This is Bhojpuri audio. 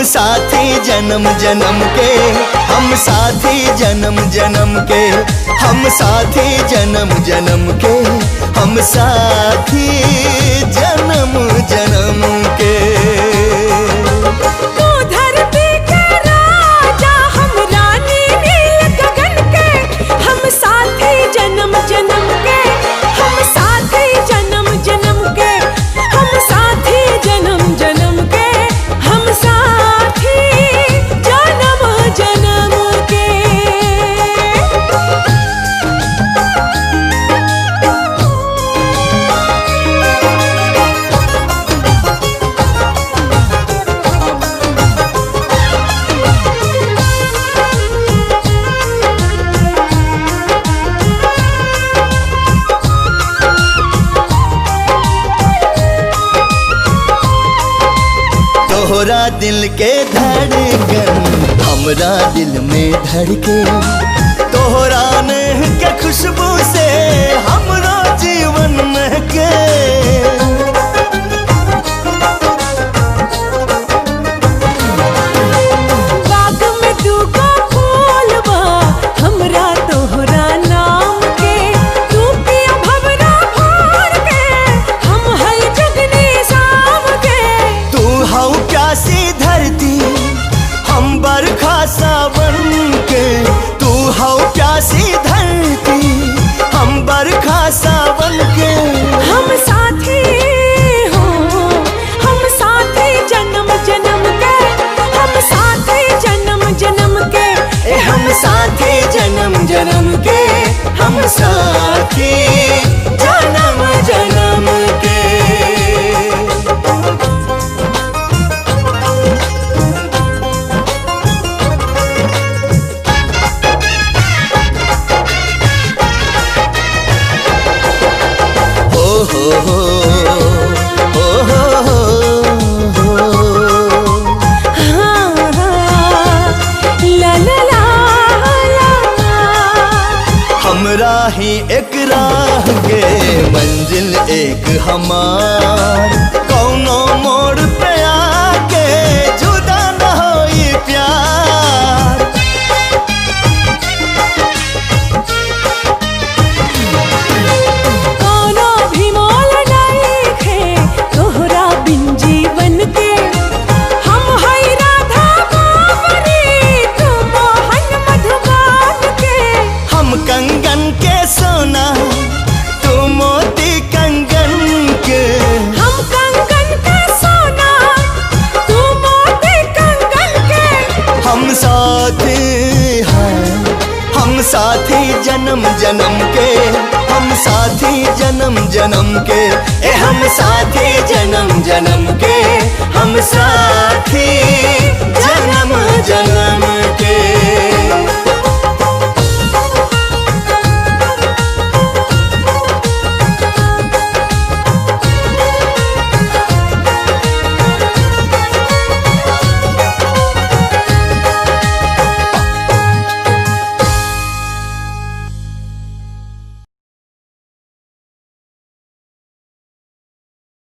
साथी जन्म जन्म के, हम साथी जन्म जन्म के, हम साथी जन्म जन्म के, हम साथी जन्म जन्म के। तोहरा दिल के धड़कन हमरा दिल में धड़के, तोहरा नेह के खुशबू से हमरा जीवन महके। बाग में दूगो फूल बा हमरा तोहरा नाम के, तू पिया भवरा भोर के, हम है जुगनी शाम के। तू हौ प्यासी धरती हम बरखा सावन के, तू हौ प्यासी धरती हम बरखा सावन के। हम साथी हो, हम साथी जन्म जन्म के, हम साथी जन्म जन्म के, हम साथी जन्म जन्म के, हम साथी जन्म जन्म के। हमरा ही एक राह के मंजिल एक हमार, कौनो मोड़ पे आके जुदा न होई प्यार। कोनो भी मोल नहीं खे तोहरा बिन जीवन के, हम है राधा बाबरी तू मोहन मधुबान के। हम कंगन के सोना तू मोती कंगन के, हम कंगन के सोना तू मोती कंगन के। हम साथी हैं, हम साथी जन्म जन्म के, हम साथी जन्म जन्म के, हम साथी जन्म जन्म के, हम साथी